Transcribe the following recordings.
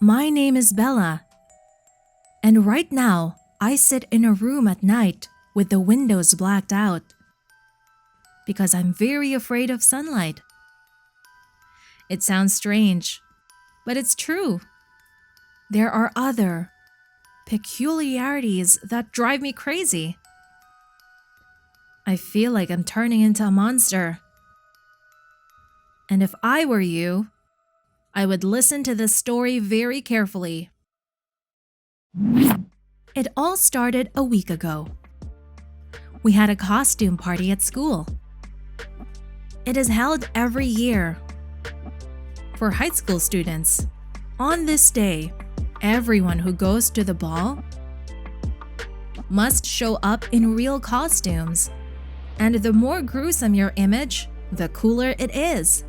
My name is Bella, and right now I sit in a room at night with the windows blacked out because I'm very afraid of sunlight. It sounds strange, but it's true. There are other peculiarities that drive me crazy. I feel like I'm turning into a monster. And if I were you, I would listen to this story very carefully. It all started a week ago. We had a costume party at school. It is held every year. For high school students, on this day, everyone who goes to the ball must show up in real costumes. And the more gruesome your image, the cooler it is.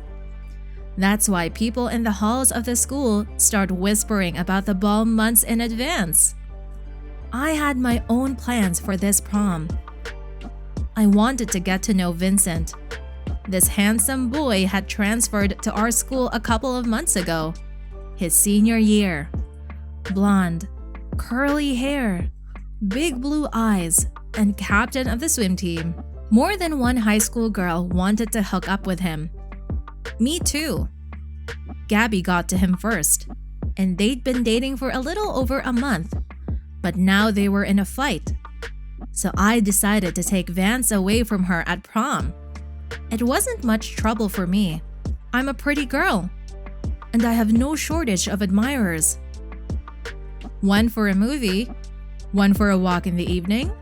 That's why people in the halls of the school start whispering about the ball months in advance. I had my own plans for this prom. I wanted to get to know Vincent. This handsome boy had transferred to our school a couple of months ago, his senior year. Blonde, curly hair, big blue eyes, and captain of the swim team. More than one high school girl wanted to hook up with him. Me too. Gabby got to him first, and they'd been dating for a little over a month, but now they were in a fight. So I decided to take Vance away from her at prom. It wasn't much trouble for me. I'm a pretty girl, and I have no shortage of admirers. One for a movie, one for a walk in the evening,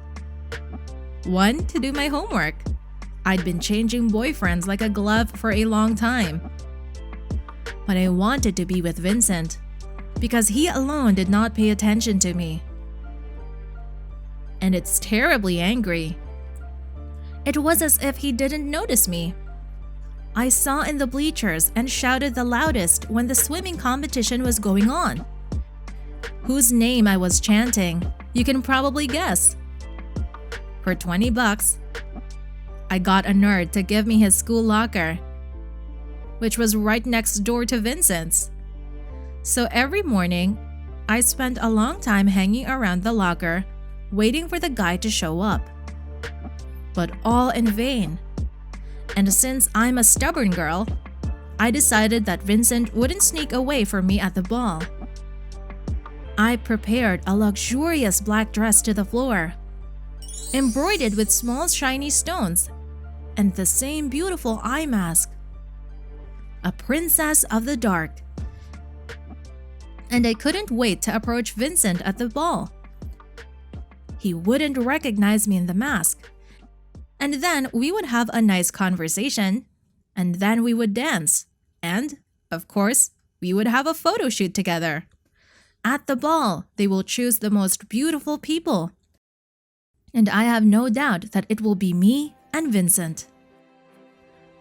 one to do my homework. I'd been changing boyfriends like a glove for a long time. But I wanted to be with Vincent because he alone did not pay attention to me. And it's terribly angry. It was as if he didn't notice me. I saw in the bleachers and shouted the loudest when the swimming competition was going on. Whose name I was chanting, you can probably guess. For $20, I got a nerd to give me his school locker, which was right next door to Vincent's. So every morning, I spent a long time hanging around the locker, waiting for the guy to show up. But all in vain. And since I'm a stubborn girl, I decided that Vincent wouldn't sneak away from me at the ball. I prepared a luxurious black dress to the floor, embroidered with small shiny stones, and the same beautiful eye mask. A princess of the dark. And I couldn't wait to approach Vincent at the ball. He wouldn't recognize me in the mask. And then we would have a nice conversation, and then we would dance. And, of course, we would have a photo shoot together. At the ball, they will choose the most beautiful people. And I have no doubt that it will be me and Vincent.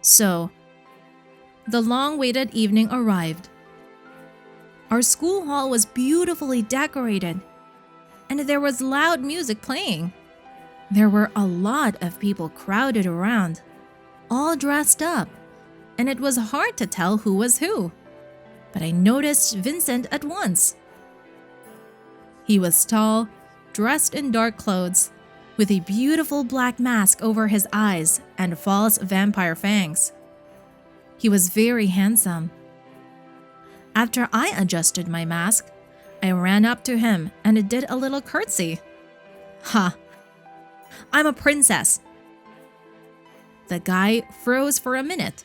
So, the long-awaited evening arrived. Our school hall was beautifully decorated, and there was loud music playing. There were a lot of people crowded around, all dressed up, and it was hard to tell who was who. But I noticed Vincent at once. He was tall, dressed in dark clothes, with a beautiful black mask over his eyes and false vampire fangs. He was very handsome. After I adjusted my mask, I ran up to him and did a little curtsy. Ha! I'm a princess. The guy froze for a minute.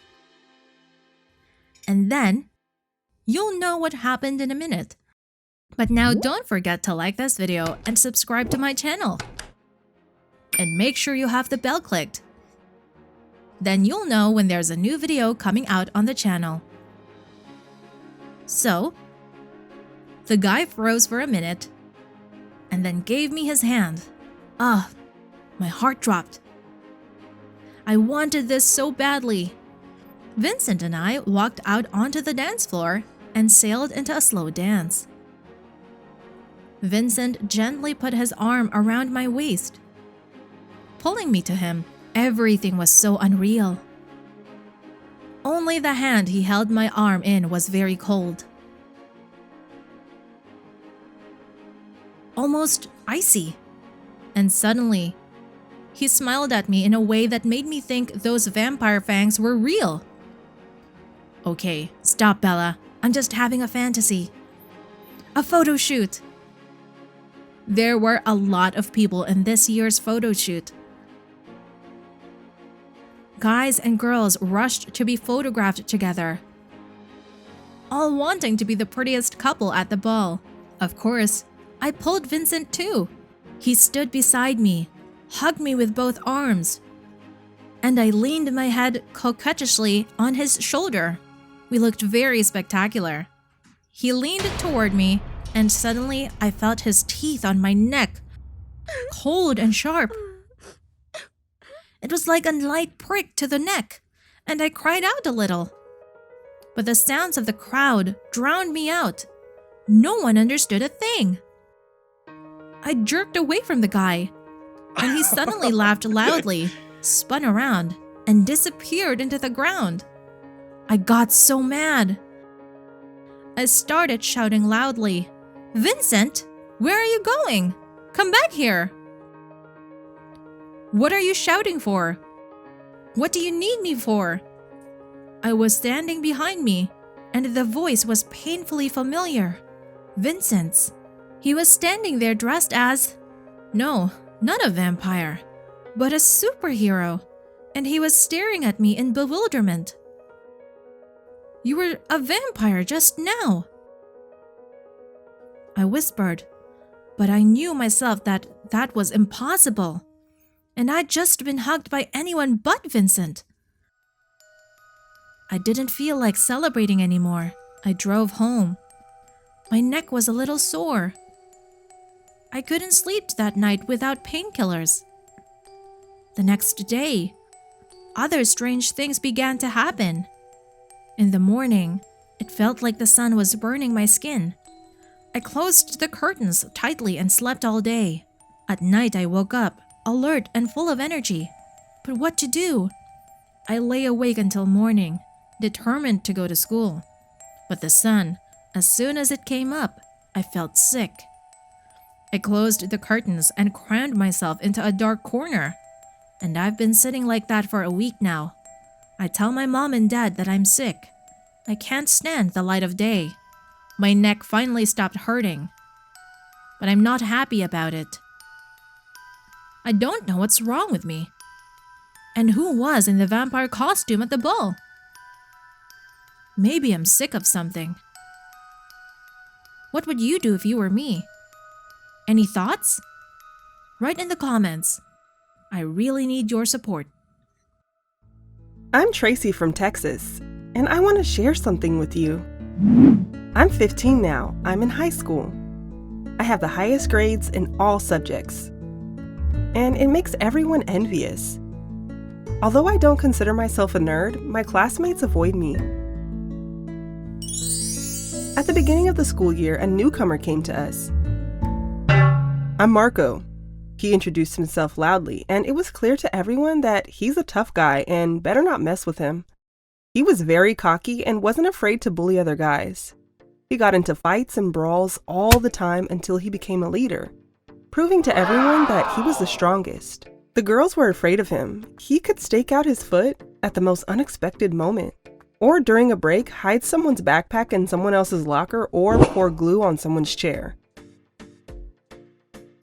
And then, you'll know what happened in a minute. But now don't forget to like this video and subscribe to my channel. And make sure you have the bell clicked. Then you'll know when there's a new video coming out on the channel. So, the guy froze for a minute and then gave me his hand. Ah, my heart dropped. I wanted this so badly. Vincent and I walked out onto the dance floor and sailed into a slow dance. Vincent gently put his arm around my waist, pulling me to him. Everything was so unreal. Only the hand he held my arm in was very cold. almost icy. And suddenly, he smiled at me in a way that made me think those vampire fangs were real. Okay, stop, Bella. I'm just having a fantasy. A photo shoot. There were a lot of people in this year's photo shoot. Guys and girls rushed to be photographed together, all wanting to be the prettiest couple at the ball. Of course, I pulled Vincent too. He stood beside me, hugged me with both arms, and I leaned my head coquettishly on his shoulder. We looked very spectacular. He leaned toward me, and suddenly I felt his teeth on my neck, cold and sharp. It was like a light prick to the neck, and I cried out a little. But the sounds of the crowd drowned me out. No one understood a thing. I jerked away from the guy, and he suddenly laughed loudly, spun around, and disappeared into the ground. I got so mad. I started shouting loudly, "Vincent, where are you going? Come back here! What are you shouting for? What do you need me for?" I was standing behind me, and the voice was painfully familiar. Vincent's. He was standing there dressed as, no, not a vampire, but a superhero, and he was staring at me in bewilderment. "You were a vampire just now," I whispered, but I knew myself that that was impossible, and I'd just been hugged by anyone but Vincent. I didn't feel like celebrating anymore. I drove home. My neck was a little sore. I couldn't sleep that night without painkillers. The next day, other strange things began to happen. In the morning, it felt like the sun was burning my skin. I closed the curtains tightly and slept all day. At night, I woke up, alert and full of energy. But what to do? I lay awake until morning, determined to go to school. But the sun, as soon as it came up, I felt sick. I closed the curtains and crammed myself into a dark corner. And I've been sitting like that for a week now. I tell my mom and dad that I'm sick. I can't stand the light of day. My neck finally stopped hurting. But I'm not happy about it. I don't know what's wrong with me. And who was in the vampire costume at the ball? Maybe I'm sick of something. What would you do if you were me? Any thoughts? Write in the comments. I really need your support. I'm Tracy from Texas, and I want to share something with you. I'm 15 now. I'm in high school. I have the highest grades in all subjects, and it makes everyone envious. Although I don't consider myself a nerd, my classmates avoid me. At the beginning of the school year, a newcomer came to us. "I'm Marco." He introduced himself loudly, and it was clear to everyone that he's a tough guy and better not mess with him. He was very cocky and wasn't afraid to bully other guys. He got into fights and brawls all the time until he became a leader, proving to everyone that he was the strongest. The girls were afraid of him. He could stake out his foot at the most unexpected moment, or during a break, hide someone's backpack in someone else's locker, or pour glue on someone's chair.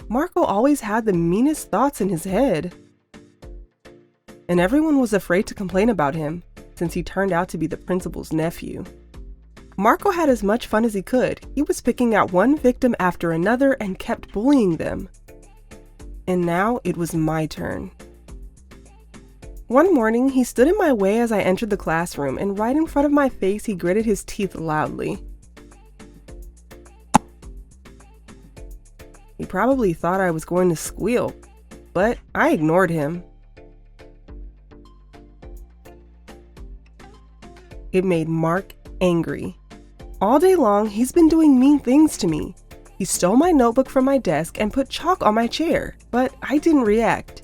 Marco always had the meanest thoughts in his head, and everyone was afraid to complain about him since he turned out to be the principal's nephew. Marco had as much fun as he could. He was picking out one victim after another and kept bullying them. And now it was my turn. One morning, he stood in my way as I entered the classroom, and right in front of my face, he gritted his teeth loudly. He probably thought I was going to squeal, but I ignored him. It made Mark angry. All day long, he's been doing mean things to me. He stole my notebook from my desk and put chalk on my chair, but I didn't react.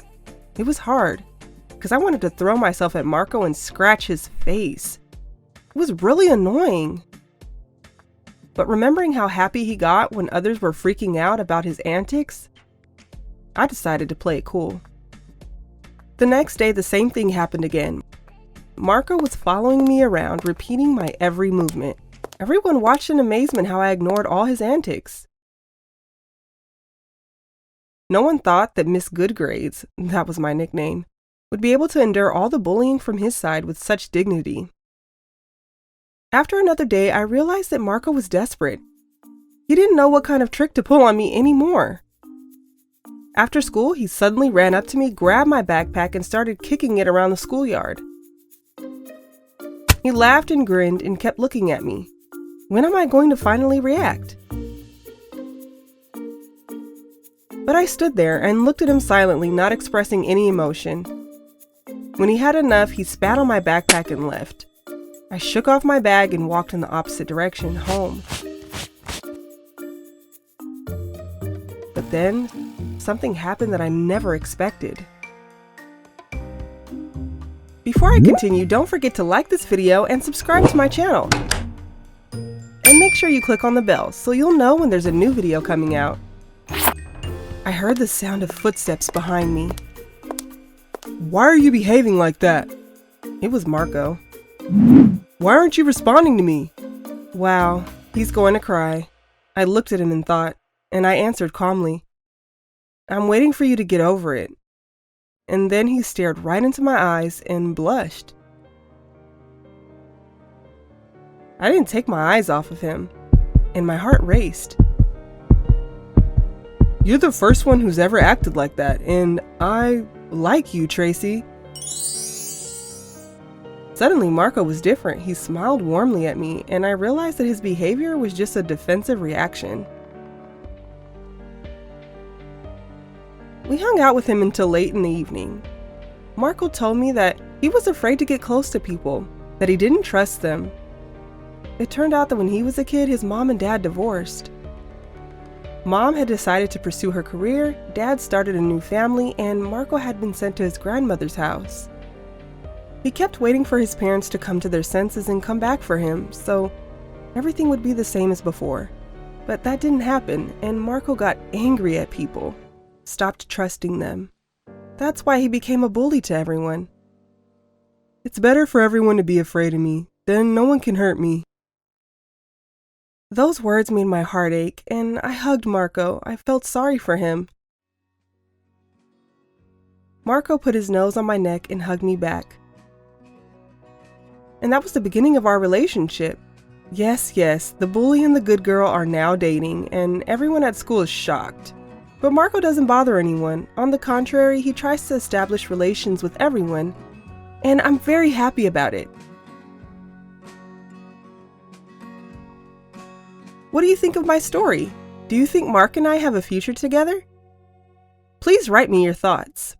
It was hard, because I wanted to throw myself at Marco and scratch his face. It was really annoying. but remembering how happy he got when others were freaking out about his antics, I decided to play it cool. The next day, the same thing happened again. Marco was following me around, repeating my every movement. Everyone watched in amazement how I ignored all his antics. No one thought that Miss Good Grades, that was my nickname, would be able to endure all the bullying from his side with such dignity. After another day, I realized that Marco was desperate. He didn't know what kind of trick to pull on me anymore. After school, he suddenly ran up to me, grabbed my backpack, and started kicking it around the schoolyard. He laughed and grinned and kept looking at me. When am I going to finally react? But I stood there and looked at him silently, not expressing any emotion. When he had enough, he spat on my backpack and left. I shook off my bag and walked in the opposite direction, home. But then, something happened that I never expected. Before I continue, don't forget to like this video and subscribe to my channel. And make sure you click on the bell so you'll know when there's a new video coming out. I heard the sound of footsteps behind me. Why are you behaving like that? It was Marco. Why aren't you responding to me? Wow, he's going to cry. I looked at him and thought, and I answered calmly, I'm waiting for you to get over it. And then he stared right into my eyes and blushed. I didn't take my eyes off of him, and my heart raced. You're the first one who's ever acted like that, and I like you, Tracy. Suddenly, Marco was different. He smiled warmly at me, and I realized that his behavior was just a defensive reaction. We hung out with him until late in the evening. Marco told me that he was afraid to get close to people, that he didn't trust them. It turned out that when he was a kid, his mom and dad divorced. Mom had decided to pursue her career, Dad started a new family, and Marco had been sent to his grandmother's house. He kept waiting for his parents to come to their senses and come back for him, so everything would be the same as before. But that didn't happen, and Marco got angry at people, stopped trusting them. That's why he became a bully to everyone. It's better for everyone to be afraid of me, then no one can hurt me. Those words made my heart ache, and I hugged Marco. I felt sorry for him. Marco put his nose on my neck and hugged me back. And that was the beginning of our relationship. Yes, the bully and the good girl are now dating, and everyone at school is shocked. But Marco doesn't bother anyone. On the contrary, he tries to establish relations with everyone, and I'm very happy about it. What do you think of my story? Do you think Mark and I have a future together? Please write me your thoughts.